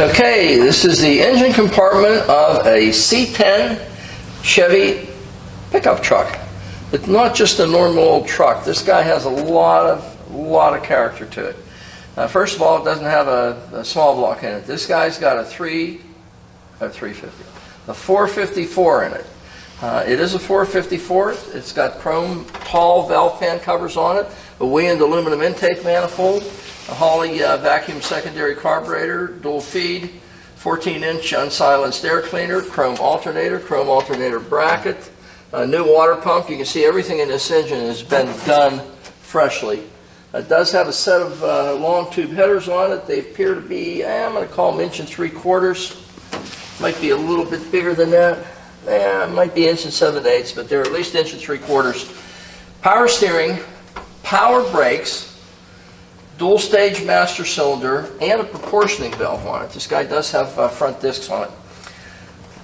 Okay, this is the engine compartment of a C10 Chevy pickup truck. It's not just a normal old truck. This guy has a lot of character to it. First of all, it doesn't have a small block in it. This guy's got a 454 in it. It is a 454. It's got chrome tall valve pan covers on it, a Williams aluminum intake manifold, a Holley vacuum secondary carburetor, dual feed, 14-inch unsilenced air cleaner, chrome alternator bracket, a new water pump. You can see everything in this engine has been done freshly. It does have a set of long tube headers on it. They appear to be, I'm going to call them 1 3/4. Might be a little bit bigger than that. It might be 1 7/8, but they're at least 1 3/4. Power steering, power brakes, dual stage master cylinder, and a proportioning valve on it. This guy does have front discs on it.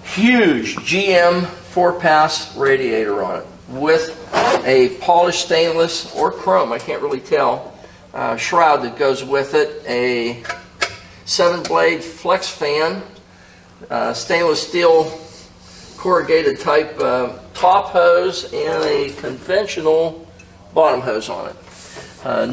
Huge GM 4-pass radiator on it with a polished stainless or chrome, I can't really tell, shroud that goes with it, a 7-blade flex fan, stainless steel corrugated type top hose, and a conventional bottom hose on it.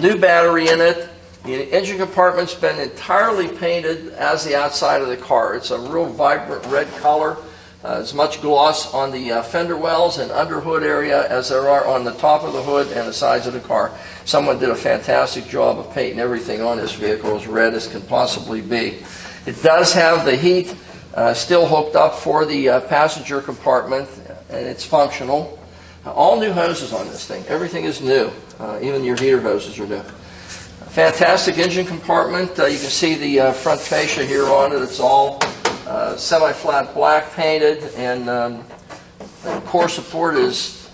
New battery in it. The engine compartment's been entirely painted as the outside of the car. It's a real vibrant red color. As much gloss on the fender wells and underhood area as there are on the top of the hood and the sides of the car. Someone did a fantastic job of painting everything on this vehicle as red as can possibly be. It does have the heat still hooked up for the passenger compartment, and it's functional. All new hoses on this thing. Everything is new. Even your heater hoses are new. Fantastic engine compartment. You can see the front fascia here on it. It's all semi-flat black painted, and the core support appears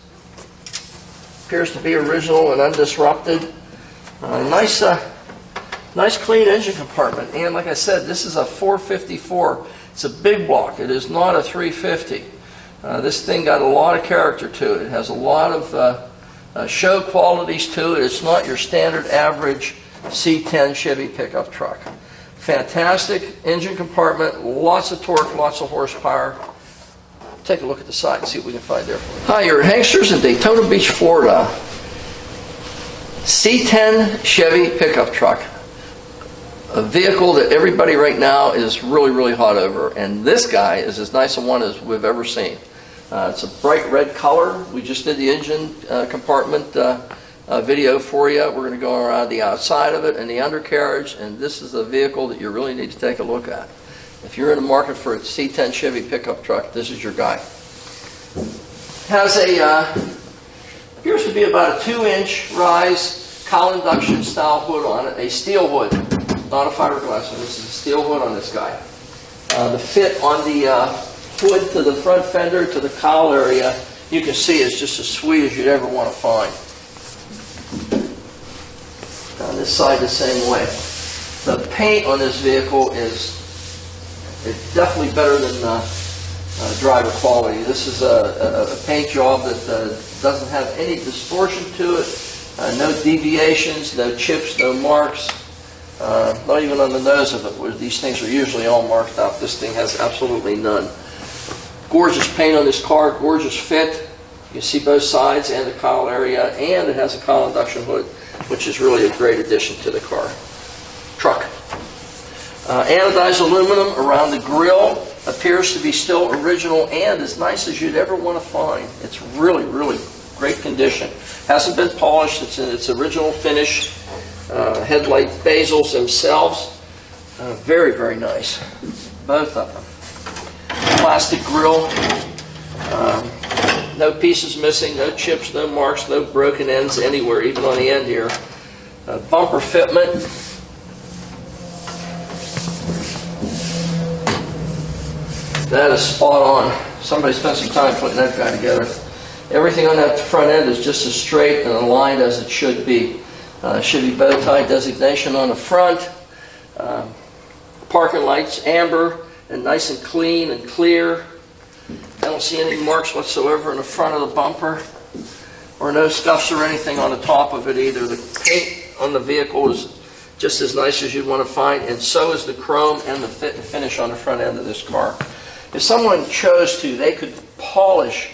to be original and undisrupted. Nice clean engine compartment. And like I said, this is a 454. It's a big block. It is not a 350. This thing got a lot of character to it. It has a lot of show qualities to it. It's not your standard average C10 Chevy pickup truck. Fantastic engine compartment, lots of torque, lots of horsepower. Take a look at the side and see what we can find there for you. Hi, you're at Hanksters in Daytona Beach, Florida. C10 Chevy pickup truck. A vehicle that everybody right now is really hot over, and this guy is as nice a one as we've ever seen. It's a bright red color. We just did the engine compartment video for you. We're going to go around the outside of it and the undercarriage, and this is the vehicle that you really need to take a look at. If you're in the market for a C10 Chevy pickup truck, this is your guy. Has a, appears to be about a 2-inch rise cowl induction style hood on it, a steel hood, not a fiberglass one. This is a steel hood on this guy. The fit on the hood to the front fender to the cowl area, you can see is just as sweet as you'd ever want to find. On this side the same way. The paint on this vehicle is definitely better than driver quality. This is a paint job that doesn't have any distortion to it, no deviations, no chips, no marks, not even on the nose of it, where these things are usually all marked up. This thing has absolutely none. Gorgeous paint on this car, gorgeous fit. You can see both sides and the cowl area, and it has a cowl induction hood, which is really a great addition to the truck. Anodized aluminum around the grill, appears to be still original and as nice as you'd ever want to find. It's really great condition. Hasn't been polished. It's in its original finish. Headlight bezels themselves, very nice. Both of them. Plastic grill. No pieces missing, no chips, no marks, no broken ends anywhere, even on the end here. Bumper fitment. That is spot on. Somebody spent some time putting that guy together. Everything on that front end is just as straight and aligned as it should be. Chevy bow tie designation on the front. Parking lights, amber, and nice and clean and clear. I don't see any marks whatsoever in the front of the bumper, or no scuffs or anything on the top of it either. The paint on the vehicle is just as nice as you'd want to find, and so is the chrome and the fit and finish on the front end of this car. If someone chose to, they could polish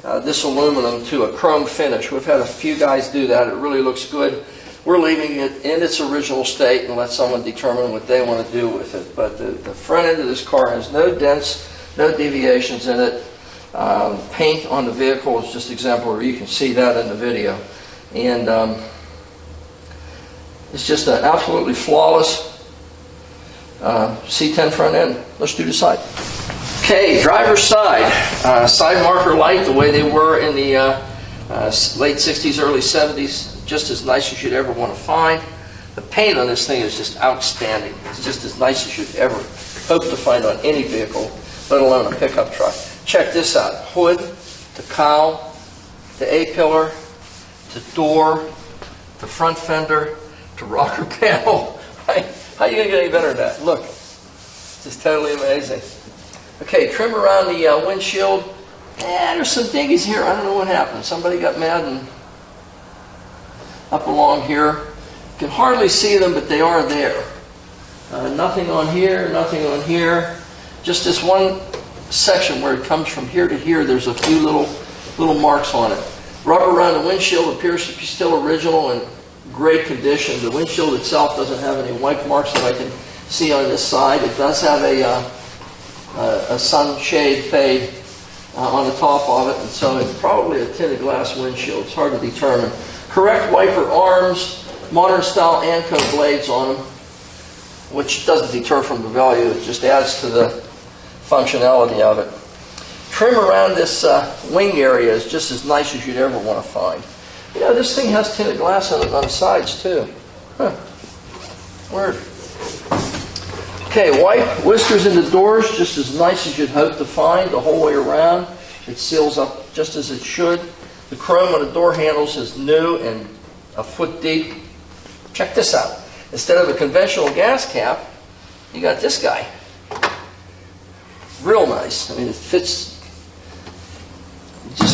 this aluminum to a chrome finish. We've had a few guys do that. It really looks good. We're leaving it in its original state and let someone determine what they want to do with it. But the front end of this car has no dents, no deviations in it. Paint on the vehicle is just exemplary. You can see that in the video. And it's just an absolutely flawless C10 front end. Let's do the side. Okay, driver's side. Side marker light, the way they were in the late 60s, early 70s. Just as nice as you'd ever want to find. The paint on this thing is just outstanding. It's just as nice as you'd ever hope to find on any vehicle, let alone a pickup truck. Check this out. Hood, the cowl, the A-pillar, the door, the front fender, the rocker panel. How are you going to get any better than that? Look, it's just totally amazing. Okay, trim around the windshield. There's some dinghies here. I don't know what happened. Somebody got mad and up along here. You can hardly see them, but they are there. Nothing on here, nothing on here. Just this one section where it comes from here to here, there's a few little marks on it. Rubber around the windshield appears to be still original and great condition. The windshield itself doesn't have any white marks that I can see on this side. It does have a sunshade fade on the top of it, and so it's probably a tinted glass windshield. It's hard to determine. Correct wiper arms, modern style Anco blades on them, which doesn't deter from the value, it just adds to the functionality of it. Trim around this wing area is just as nice as you'd ever want to find. You know, this thing has tinted glass on the sides too. Huh. Weird. Okay, white whiskers in the doors, just as nice as you'd hope to find the whole way around. It seals up just as it should. The chrome on the door handles is new and a foot deep. Check this out. Instead of a conventional gas cap, you got this guy. Real nice. I mean, it just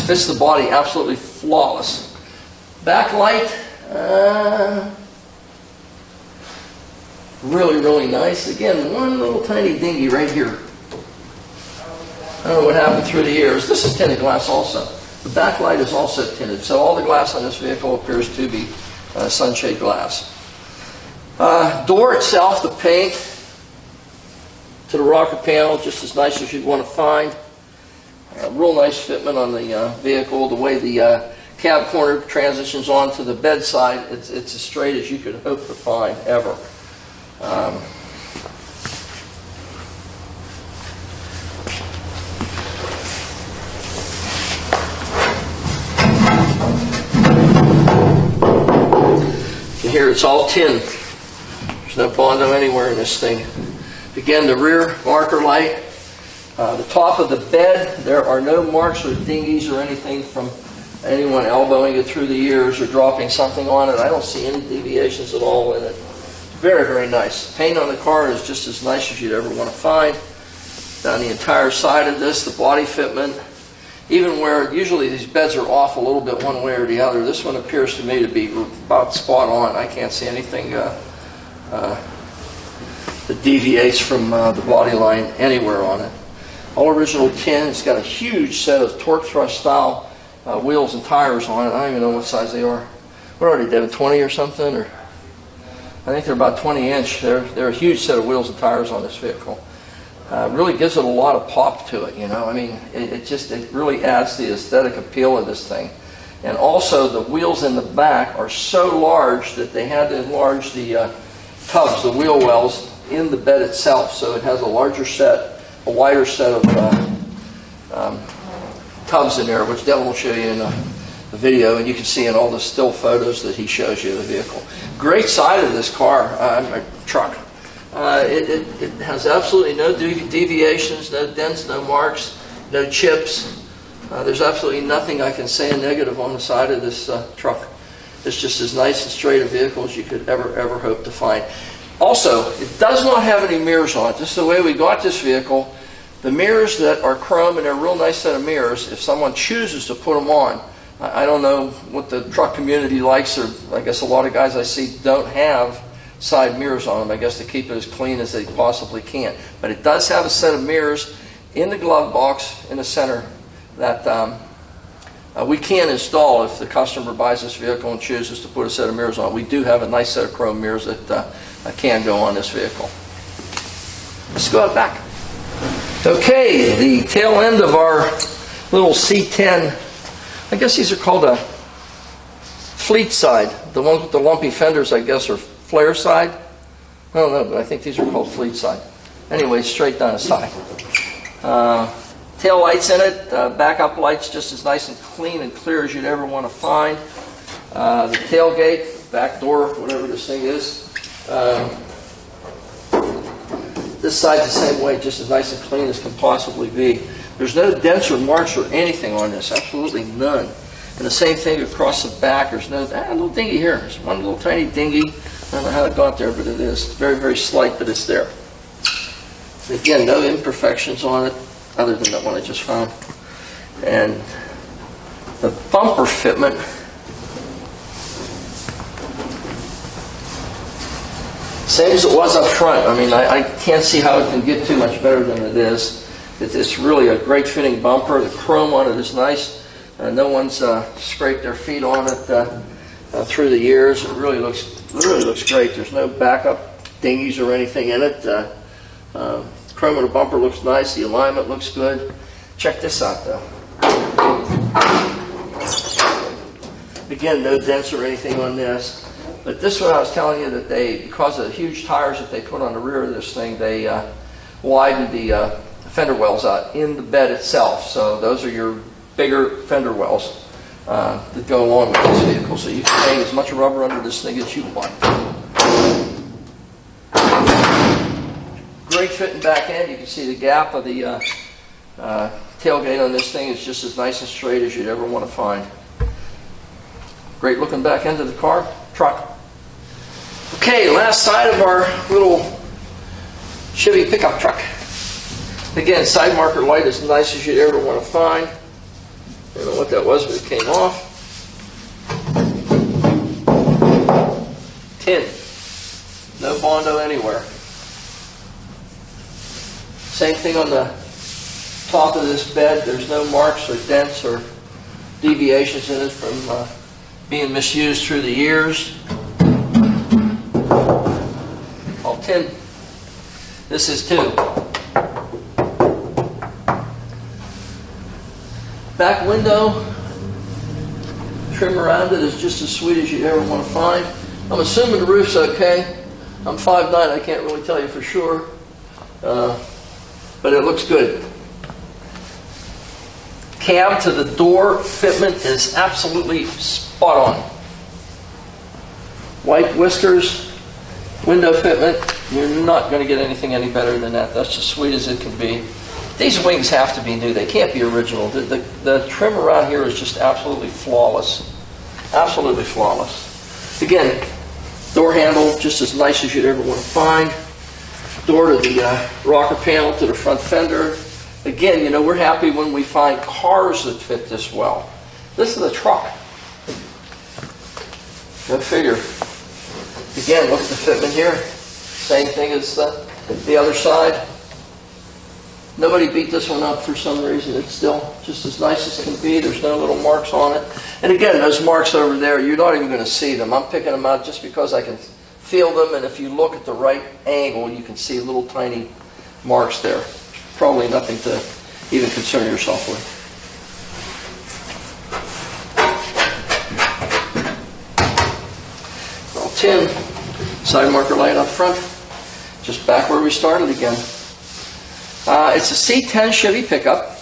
fits the body absolutely flawless. Backlight, really, really nice. Again, one little tiny dinghy right here. I don't know what happened through the years. This is tinted glass also. The backlight is also tinted, so all the glass on this vehicle appears to be sunshade glass. Door itself, the paint to the rocker panel, just as nice as you'd want to find. Real nice fitment on the vehicle. The way the cab corner transitions onto the bedside, it's as straight as you could hope to find ever. Here it's all tin. There's no Bondo anywhere in this thing. Again, the rear marker light. The top of the bed, there are no marks or dinghies or anything from anyone elbowing it through the years or dropping something on it. I don't see any deviations at all in it. Very, very nice. Paint on the car is just as nice as you'd ever want to find. Down the entire side of this, the body fitment. Even where usually these beds are off a little bit one way or the other, this one appears to me to be about spot on. I can't see anything that deviates from the body line anywhere on it. All original tin. It's got a huge set of torque thrust style wheels and tires on it. I don't even know what size they are. What are they, David? 20 or something? Or I think they're about 20 inch. They're a huge set of wheels and tires on this vehicle. Really gives it a lot of pop to it, you know. I mean, it really adds the aesthetic appeal of this thing. And also, the wheels in the back are so large that they had to enlarge the tubs, the wheel wells, in the bed itself. So it has a larger set, a wider set of tubs in there, which Devin will show you in the video, and you can see in all the still photos that he shows you of the vehicle. Great side of this car, truck. It has absolutely no deviations, no dents, no marks, no chips. There's absolutely nothing I can say negative on the side of this truck. It's just as nice and straight a vehicle as you could ever hope to find. Also, it does not have any mirrors on it. This is the way we got this vehicle. The mirrors that are chrome, and they're a real nice set of mirrors, if someone chooses to put them on. I don't know what the truck community likes, or I guess a lot of guys I see don't have side mirrors on them, I guess, to keep it as clean as they possibly can. But it does have a set of mirrors in the glove box in the center that we can install if the customer buys this vehicle and chooses to put a set of mirrors on. We do have a nice set of chrome mirrors that can go on this vehicle. Let's go out back. Okay, the tail end of our little C10, I guess these are called a fleet side. The ones with the lumpy fenders, I guess, are flare side. I don't know, but I think these are called fleet side. Anyway, straight down the side. Tail lights in it, backup lights just as nice and clean and clear as you'd ever want to find. The tailgate, back door, whatever this thing is. This side's the same way, just as nice and clean as can possibly be. There's no dents or marks or anything on this, absolutely none. And the same thing across the back. There's no little dingy here. There's one little tiny dingy. I don't know how it got there, but it is. It's very, very slight, but it's there. Again, no imperfections on it, other than that one I just found. And the bumper fitment, same as it was up front. I mean, I can't see how it can get too much better than it is. It's really a great fitting bumper. The chrome on it is nice. No one's scraped their feet on it through the years. It really looks great. There's no backup dinghies or anything in it. Chrome on the bumper looks nice. The alignment looks good. Check this out, though. Again, no dents or anything on this. But this one I was telling you that because of the huge tires that they put on the rear of this thing, they widened the fender wells out in the bed itself. So those are your bigger fender wells that go along with this vehicle. So you can hang as much rubber under this thing as you want. Great fitting back end. You can see the gap of the tailgate on this thing is just as nice and straight as you'd ever want to find. Great looking back end of the truck. Okay, last side of our little Chevy pickup truck. Again, side marker light as nice as you'd ever want to find. I don't know what that was, but it came off. Tin. No Bondo anywhere. Same thing on the top of this bed. There's no marks or dents or deviations in it from being misused through the years. All tin. This is too. Back window, trim around it is just as sweet as you'd ever want to find. I'm assuming the roof's okay. I'm 5'9", I can't really tell you for sure, but it looks good. Cab to the door fitment is absolutely spot on. White whiskers, window fitment, you're not going to get anything any better than that. That's as sweet as it can be. These wings have to be new. They can't be original. The trim around here is just absolutely flawless. Absolutely flawless. Again, door handle just as nice as you'd ever want to find. Door to the rocker panel to the front fender. Again, you know, we're happy when we find cars that fit this well. This is a truck. Go figure. Again, look at the fitment here. Same thing as the other side. Nobody beat this one up for some reason. It's still just as nice as can be. There's no little marks on it. And again, those marks over there, you're not even going to see them. I'm picking them out just because I can feel them. And if you look at the right angle, you can see little tiny marks there. Probably nothing to even concern yourself with. All tin. Side marker light up front. Just back where we started again. It's a C10 Chevy pickup.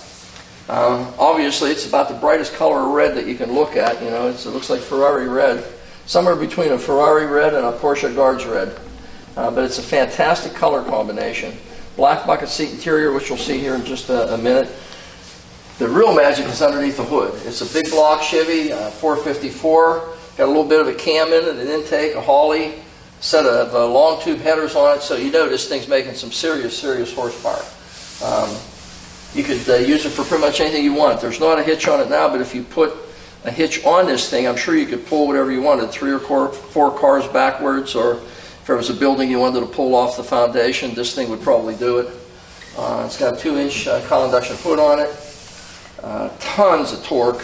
Obviously, it's about the brightest color of red that you can look at. You know, it looks like Ferrari red, somewhere between a Ferrari red and a Porsche Guards red. But it's a fantastic color combination. Black bucket seat interior, which you'll see here in just a minute. The real magic is underneath the hood. It's a big block Chevy, 454. Got a little bit of a cam in it, an intake, a Hawley, set of long tube headers on it, so you know this thing's making some serious horsepower. You could use it for pretty much anything you want. There's not a hitch on it now, but if you put a hitch on this thing, I'm sure you could pull whatever you wanted, 3 or 4 cars backwards, or If there was a building you wanted to pull off the foundation, this thing would probably do it. It's got a 2-inch column induction hood on it. Tons of torque.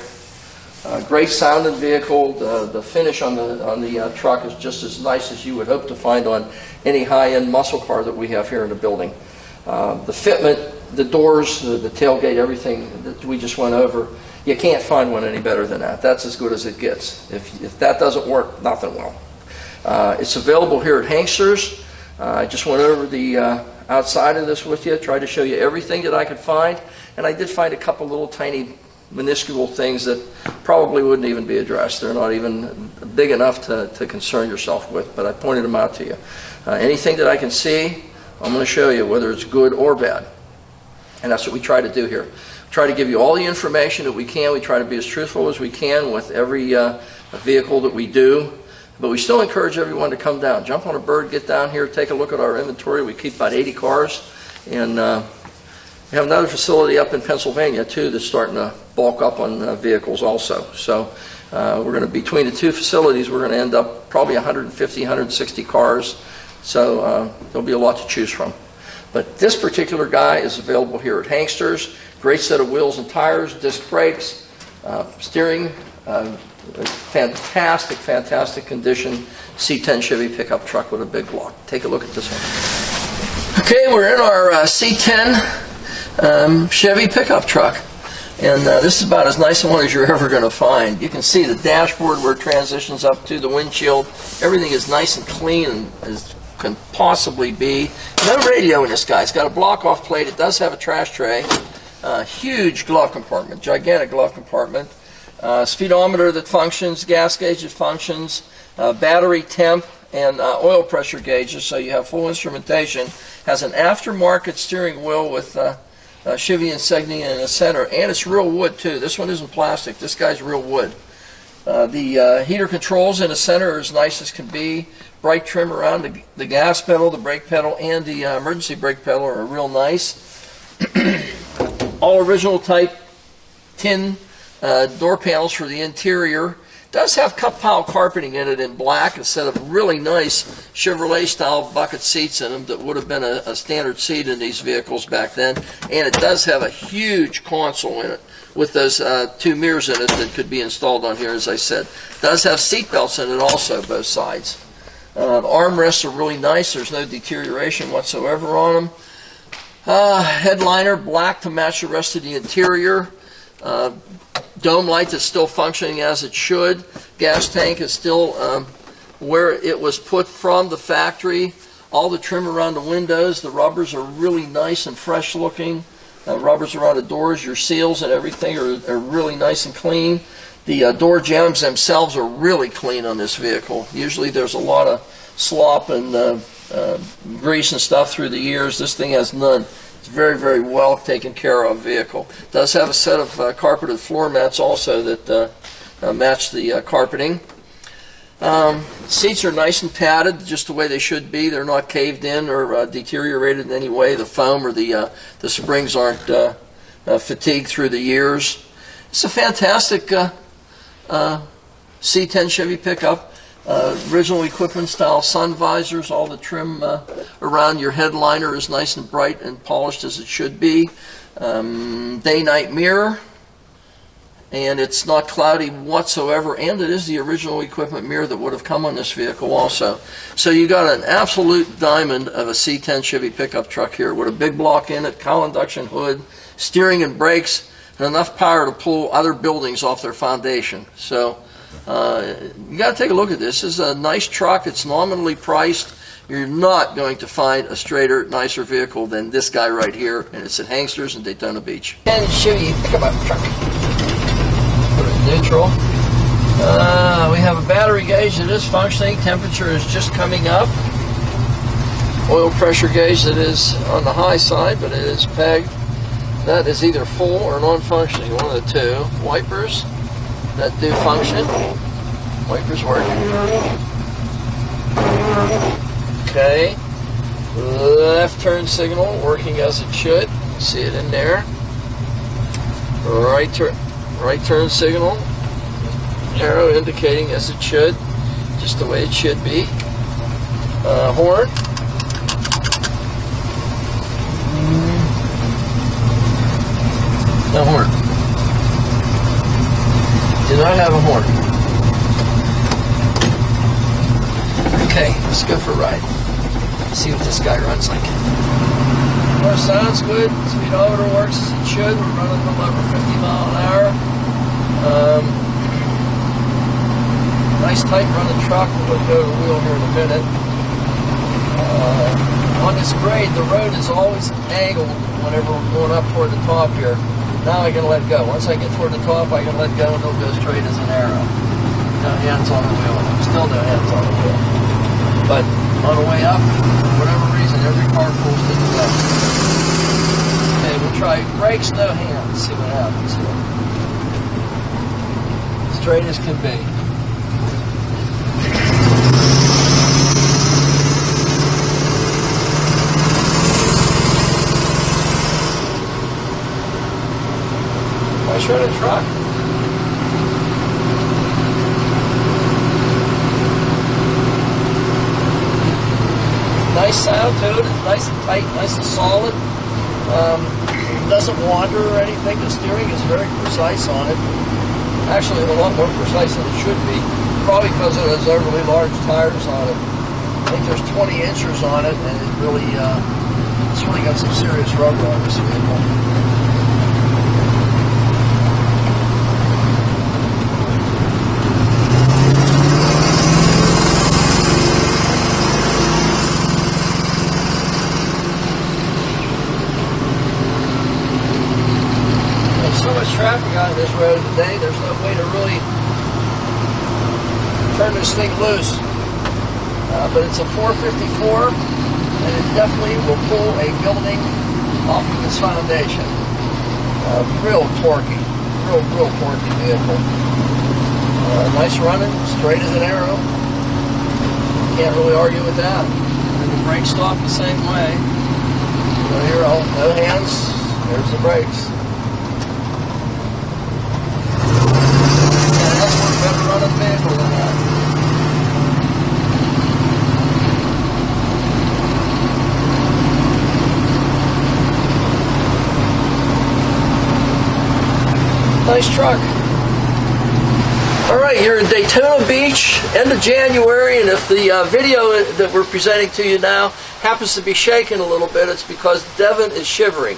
Great sounding vehicle. The finish on the truck is just as nice as you would hope to find on any high-end muscle car that we have here in the building. The fitment, the doors, the tailgate, everything that we just went over, you can't find one any better than that. That's as good as it gets. If that doesn't work, nothing will. It's available here at Hanksters. I just went over the outside of this with you, tried to show you everything that I could find, and I did find a couple little tiny minuscule things that probably wouldn't even be addressed. They're not even big enough to concern yourself with, but I pointed them out to you. Anything that I can see, I'm going to show you, whether it's good or bad. And that's what we try to do here. Try to give you all the information that we can. We try to be as truthful as we can with every vehicle that we do. But we still encourage everyone to come down. Jump on a bird, get down here, take a look at our inventory. We keep about 80 cars. And we have another facility up in Pennsylvania, too, that's starting to bulk up on vehicles also. So we're going to, between the two facilities, we're going to end up probably 150, 160 cars. So there'll be a lot to choose from. But this particular guy is available here at Hanksters. Great set of wheels and tires, disc brakes, steering, fantastic, fantastic condition. C10 Chevy pickup truck with a big block. Take a look at this one. Okay, we're in our C10 Chevy pickup truck. And this is about as nice a one as you're ever going to find. You can see the dashboard where it transitions up to the windshield. Everything is nice and clean and as can possibly be. No radio in this guy. It's got a block-off plate. It does have a trash tray. Huge glove compartment, gigantic glove compartment. Speedometer that functions, gas gauge that functions, battery temp, and oil pressure gauges, so you have full instrumentation. Has an aftermarket steering wheel with Chevy insignia in the center, and it's real wood too. This one isn't plastic. This guy's real wood. The heater controls in the center are as nice as can be. Bright trim around the gas pedal, the brake pedal, and the emergency brake pedal are real nice. All original type tin door panels for the interior. Does have cup pile carpeting in it in black instead of really nice Chevrolet style bucket seats in them that would have been a standard seat in these vehicles back then. And it does have a huge console in it with those two mirrors in it that could be installed on here, as I said. Does have seat belts in it also, both sides. The armrests are really nice. There's no deterioration whatsoever on them. Headliner black to match the rest of the interior. Dome light is still functioning as it should. Gas tank is still where it was put from the factory. All the trim around the windows, the rubbers are really nice and fresh looking. Rubbers around the doors, your seals and everything are really nice and clean. The door jambs themselves are really clean on this vehicle. Usually there's a lot of slop and grease and stuff through the years. This thing has none. It's very, very well taken care of vehicle. It does have a set of carpeted floor mats also that match the carpeting. Seats are nice and padded, just the way they should be. They're not caved in or deteriorated in any way. The foam or the springs aren't fatigued through the years. It's a fantastic C10 Chevy pickup. Original equipment style sun visors. All the trim around your headliner is nice and bright and polished as it should be. Day-night mirror. And it's not cloudy whatsoever, and it is the original equipment mirror that would have come on this vehicle also. So you got an absolute diamond of a C10 Chevy pickup truck here with a big block in it, cowl induction hood, steering and brakes, and enough power to pull other buildings off their foundation. So you got to take a look at this. This is a nice truck. It's nominally priced. You're not going to find a straighter, nicer vehicle than this guy right here, and it's at Hanksters in Daytona Beach. And Chevy pickup truck. Neutral. We have a battery gauge that is functioning. Temperature is just coming up. Oil pressure gauge that is on the high side, but it is pegged. That is either full or non-functioning, one of the two. Wipers that do function. Wipers working. Okay. Left turn signal working as it should. See it in there. Right turn signal, arrow indicating as it should, just the way it should be. Horn. No horn. Do not have a horn. Okay, let's go for a ride. See what this guy runs like. Car sounds good. Speedometer works as it should. We're running a little over 50 mile an hour. Nice tight running truck. We'll go to the wheel here in a minute. On this grade, the road is always angled whenever we're going up toward the top here. Now I can let go. Once I get toward the top, I can let go and it'll go straight as an arrow. No hands on the wheel. Still no hands on the wheel. But on the way up, for whatever reason, every car pulls to the left. Okay, we'll try brakes, no hands. See what happens here. Straight as can be. Nice running truck. Nice sound to it. It's nice and tight, nice and solid. Doesn't wander or anything. The steering is very precise on it. Actually, a lot more precise than it should be. Probably because it has overly large tires on it. I think there's 20 inches on it, and it's really got some serious rubber on this vehicle. So much traffic on this road today, there's no way to really turn this thing loose. But it's a 454, and it definitely will pull a building off of its foundation. Real torquey vehicle. Nice running, straight as an arrow. Can't really argue with that. And the brake stop the same way. So here, no hands, there's the brakes. Better running vehicle than that. Nice truck. All right, you're in Daytona Beach, end of January, and if the video that we're presenting to you now happens to be shaking a little bit, it's because Devin is shivering.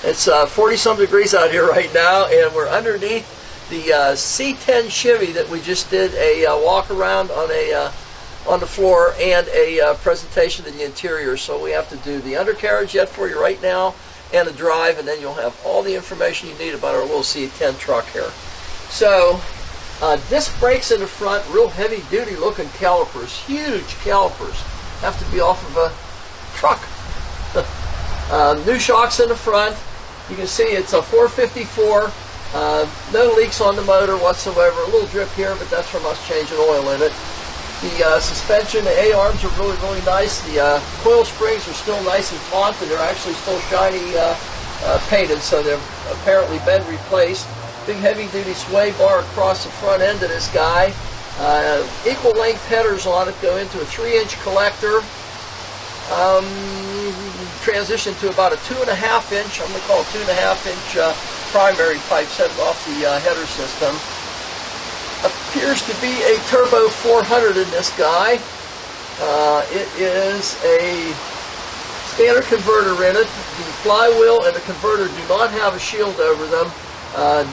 It's 40-some degrees out here right now, and we're underneath the C10 Chevy that we just did a walk around on the floor and a presentation of the interior. So we have to do the undercarriage yet for you right now and a drive, and then you'll have all the information you need about our little C10 truck here. So disc brakes in the front, real heavy duty looking calipers, huge calipers, have to be off of a truck. New shocks in the front. You can see it's a 454. No leaks on the motor whatsoever. A little drip here, but that's from us changing oil in it. The suspension, the A-arms are really, really nice. The coil springs are still nice and taut, and they're actually still shiny painted, so they've apparently been replaced. Big heavy-duty sway bar across the front end of this guy. Equal length headers on it go into a 3-inch collector. Transition to about a 2.5-inch, I'm going to call it 2.5-inch primary pipe set off the header system. Appears to be a Turbo 400 in this guy. It is a standard converter in it. The flywheel and the converter do not have a shield over them.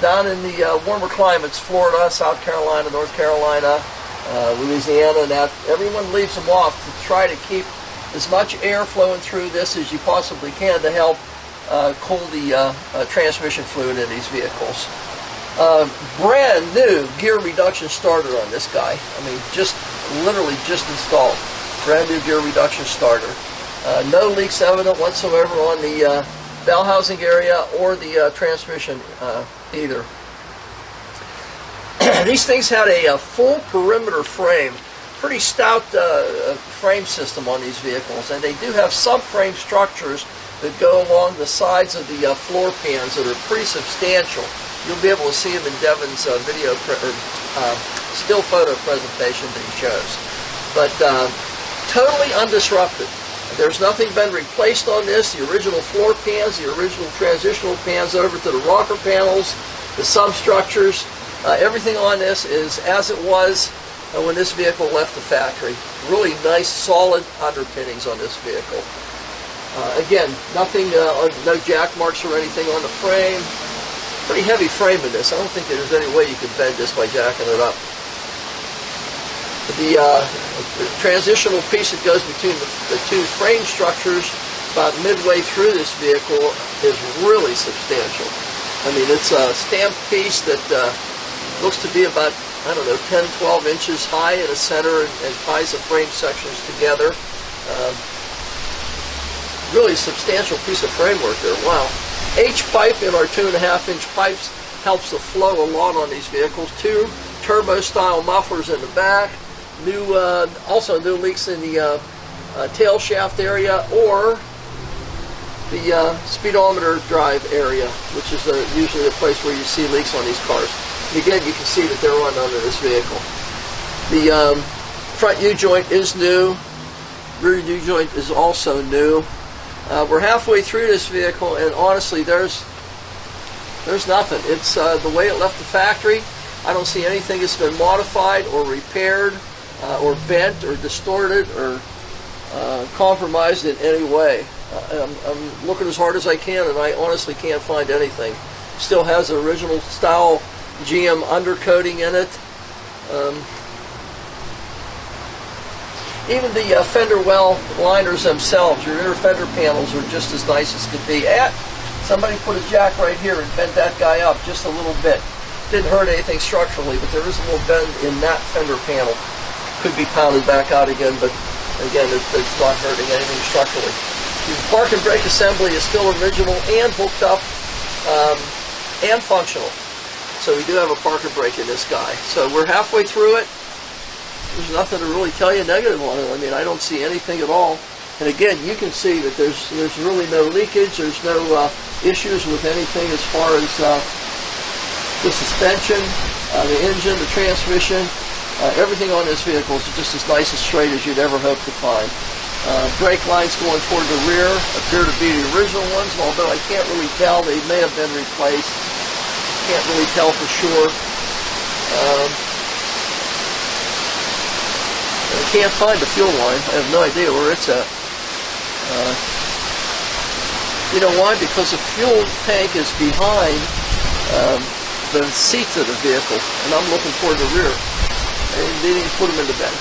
Down in the warmer climates, Florida, South Carolina, North Carolina, Louisiana, and that, everyone leaves them off to try to keep as much air flowing through this as you possibly can to help cool the transmission fluid in these vehicles. Brand new gear reduction starter on this guy. I mean, literally just installed. Brand new gear reduction starter. No leaks evident whatsoever on the bell housing area or the transmission either. These things had a full perimeter frame. Pretty stout frame system on these vehicles, and they do have subframe structures that go along the sides of the floor pans that are pretty substantial. You'll be able to see them in Devin's still photo presentation that he shows. But totally undisrupted. There's nothing been replaced on this. The original floor pans, the original transitional pans over to the rocker panels, the substructures, everything on this is as it was when this vehicle left the factory. Really nice, solid underpinnings on this vehicle. Again, nothing, no jack marks or anything on the frame. Pretty heavy frame in this. I don't think there's any way you could bend this by jacking it up. The transitional piece that goes between the two frame structures about midway through this vehicle is really substantial. I mean, it's a stamped piece that looks to be about, I don't know, 10, 12 inches high in the center and ties the frame sections together. Really substantial piece of framework there. Wow. H-pipe in our 2.5-inch pipes helps the flow a lot on these vehicles. 2 turbo-style mufflers in the back. Also new leaks in the tail shaft area or the speedometer drive area, which is usually the place where you see leaks on these cars. And again, you can see that they're run under this vehicle. The front U-joint is new. Rear U-joint is also new. We're halfway through this vehicle, and honestly, there's nothing. It's the way it left the factory. I don't see anything that's been modified or repaired or bent or distorted or compromised in any way. I'm looking as hard as I can, and I honestly can't find anything. Still has the original style GM undercoating in it. Even the fender well liners themselves, your inner fender panels are just as nice as could be. Somebody put a jack right here and bent that guy up just a little bit. Didn't hurt anything structurally, but there is a little bend in that fender panel. Could be pounded back out again, but again, it's not hurting anything structurally. The park and brake assembly is still original and hooked up and functional. So we do have a park and brake in this guy. So we're halfway through it. There's nothing to really tell you negative on it. I mean, I don't see anything at all. And again, you can see that there's really no leakage. There's no issues with anything as far as the suspension, the engine, the transmission. Everything on this vehicle is just as nice and straight as you'd ever hope to find. Brake lines going toward the rear appear to be the original ones, although I can't really tell. They may have been replaced. Can't really tell for sure. I can't find the fuel line. I have no idea where it's at. You know why? Because the fuel tank is behind the seats of the vehicle, and I'm looking toward the rear. And they didn't put them in the bed.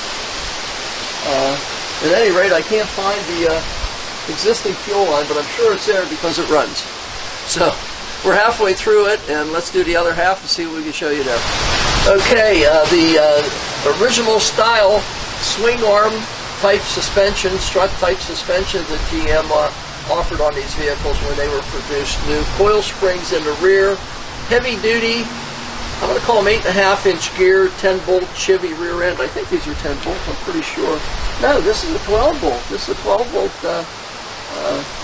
At any rate, I can't find the existing fuel line, but I'm sure it's there because it runs. So we're halfway through it, and let's do the other half and see what we can show you now. Okay, the original style swing arm type suspension, strut type suspension that GM offered on these vehicles when they were produced. New coil springs in the rear, heavy duty. I'm going to call them 8.5-inch gear, 10-bolt Chivy rear end. I think these are 10 bolts, I'm pretty sure. No, this is a 12-bolt. This is a 12-bolt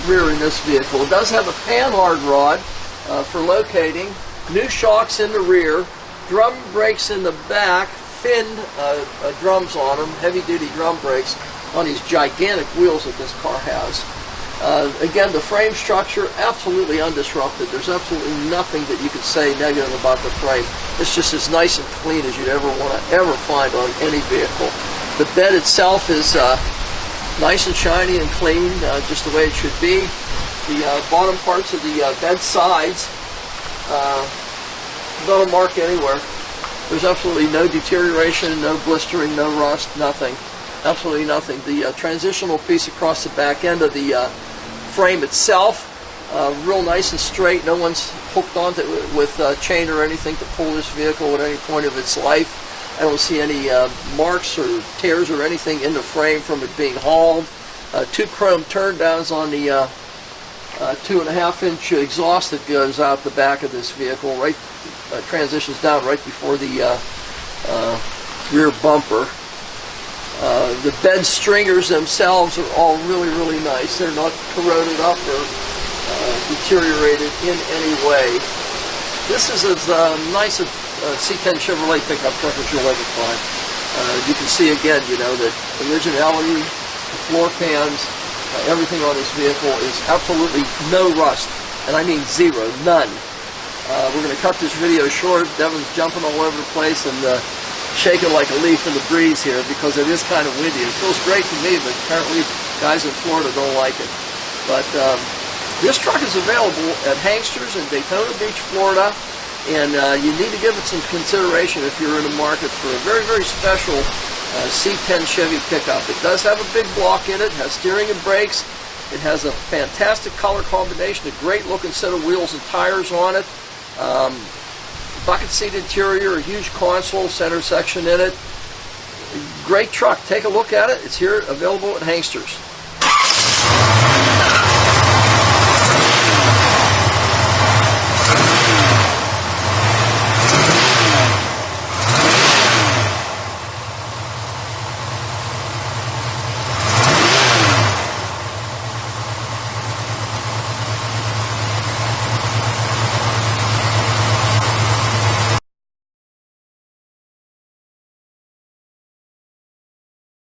rear in this vehicle. It does have a panhard rod for locating, new shocks in the rear, drum brakes in the back, finned drums on them, heavy-duty drum brakes on these gigantic wheels that this car has. Again, the frame structure, absolutely undisrupted. There's absolutely nothing that you could say negative about the frame. It's just as nice and clean as you'd ever want to ever find on any vehicle. The bed itself is nice and shiny and clean, just the way it should be. The bottom parts of the bed sides, not a mark anywhere. There's absolutely no deterioration, no blistering, no rust, nothing. Absolutely nothing. The transitional piece across the back end of the frame itself, real nice and straight. No one's hooked onto it with chain or anything to pull this vehicle at any point of its life. I don't see any marks or tears or anything in the frame from it being hauled. 2 chrome turn downs on the 2.5-inch exhaust that goes out the back of this vehicle, right, transitions down right before the rear bumper. The bed stringers themselves are all really, really nice. They're not corroded up or deteriorated in any way. This is as nice a C10 Chevrolet pickup truck as you'll ever find. You can see again, you know, that originality, floor pans, everything on this vehicle is absolutely no rust, and I mean zero, none. We're going to cut this video short. Devin's jumping all over the place and shaking like a leaf in the breeze here because it is kind of windy. It feels great to me, but apparently guys in Florida don't like it. But this truck is available at Hanksters in Daytona Beach, Florida, and you need to give it some consideration if you're in the market for a very, very special C10 Chevy pickup. It does have a big block in it, has steering and brakes. It has a fantastic color combination, a great looking set of wheels and tires on it. Bucket seat interior, a huge console, center section in it. Great truck. Take a look at it. It's here available at Hanksters.